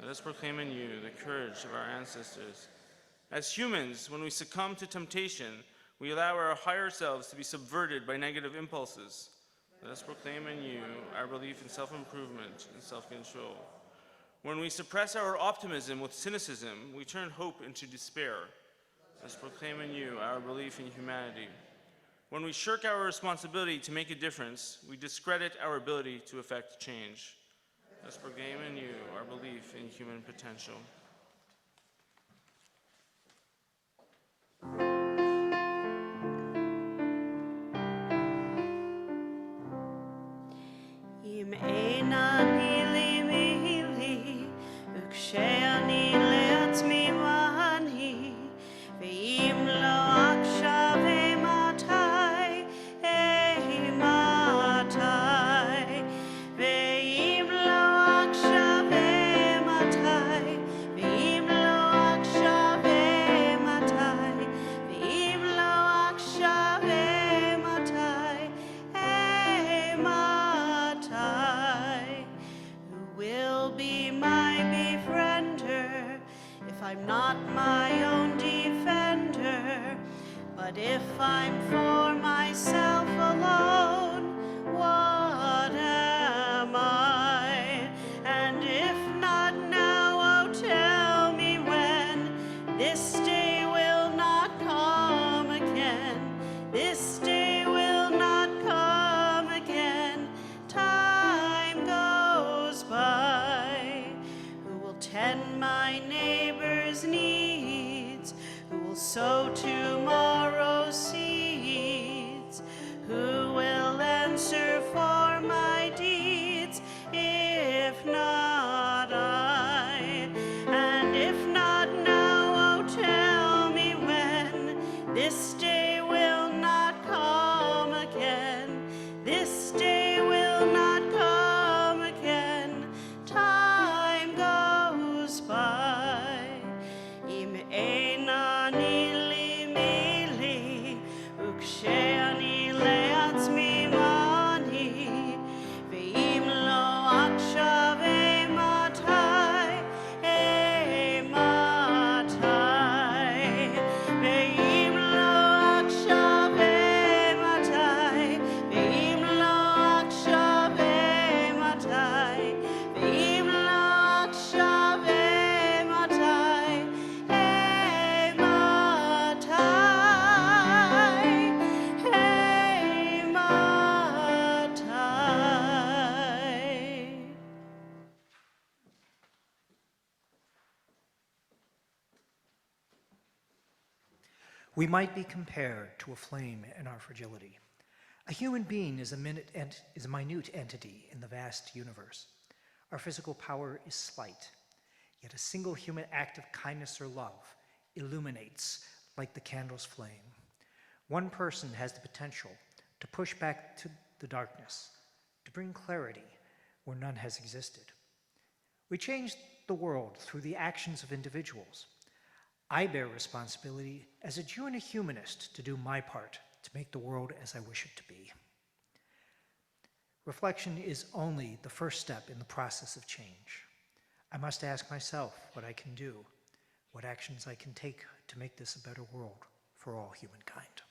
Let us proclaim anew the courage of our ancestors. As humans, when we succumb to temptation, we allow our higher selves to be subverted by negative impulses. Let us proclaim anew our belief in self-improvement and self-control. When we suppress our optimism with cynicism, we turn hope into despair. Let us proclaim anew our belief in humanity. When we shirk our responsibility to make a difference, we discredit our ability to effect change. Let us proclaim anew our belief in human potential. אם אין אני לי מילי, וכשאני לעצמי ואני, ואם לא עכשיו אימתי, אימתי, ואם לא עכשיו אימתי, ואם לא עכשיו אימתי, ואם לא עכשיו אימתי, who will be my befriender if I'm not my own defender? But if I'm for myself alone, what am I? And if not now, oh tell me when. This day will not come again. This day will not come again. Time goes by. Who will tend my neighbor's needs? Who will sow tomorrow's seeds? Who will answer for my deeds? If not I, and if not now, oh tell me when. This day will not come again. This day will not come again. Time goes by. אם אין אני לי מילי, וכשאני לעצמי ואני, ואם לא עכשיו אימתי, אימתי, ואם לא עכשיו אימתי, ואם לא עכשיו אימתי, ואם לא עכשיו אימתי, We might be compared to a flame in our fragility. A human being is a minute minute entity in the vast universe. Our physical power is slight, yet a single human act of kindness or love illuminates like the candle's flame. One person has the potential to push back to the darkness, to bring clarity where none has existed. We change the world through the actions of individuals. I bear responsibility as a Jew and a humanist to do my part to make the world as I wish it to be. Reflection is only the first step in the process of change. I must ask myself what I can do, what actions I can take to make this a better world for all humankind.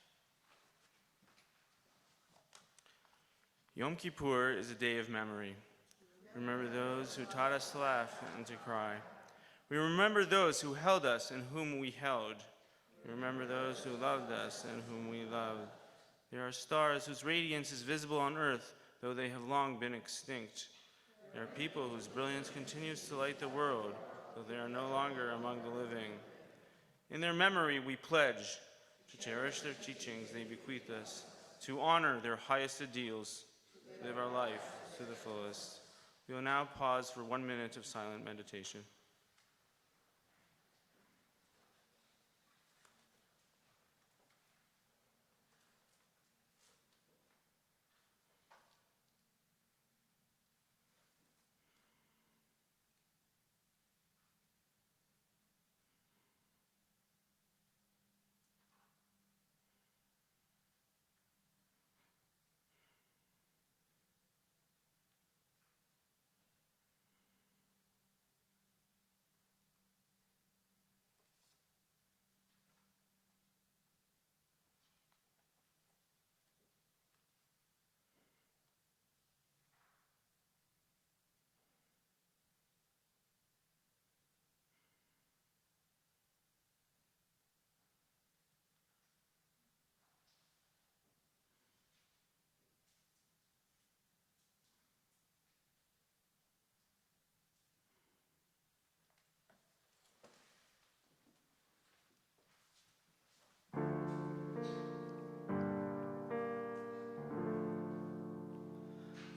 Yom Kippur is a day of memory. Remember those who taught us to laugh and to cry. We remember those who held us and whom we held. We remember those who loved us and whom we loved. There are stars whose radiance is visible on earth, though they have long been extinct. There are people whose brilliance continues to light the world, though they are no longer among the living. In their memory, we pledge to cherish their teachings they bequeath us, to honor their highest ideals, live our life to the fullest. We will now pause for 1 minute of silent meditation.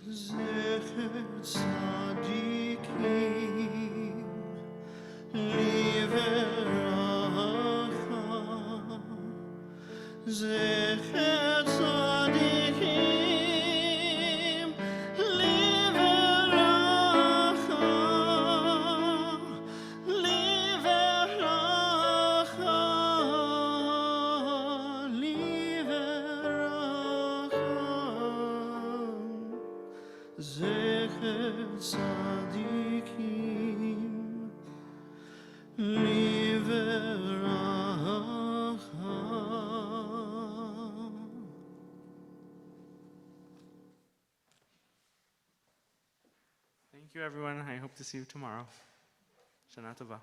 Zecher tzadikim liveracha. Zecher tzadikim liveracha. Liveracha. Liveracha. Zecher tzadikim liveracha. Thank you, everyone. I hope to see you tomorrow. Shana Tova.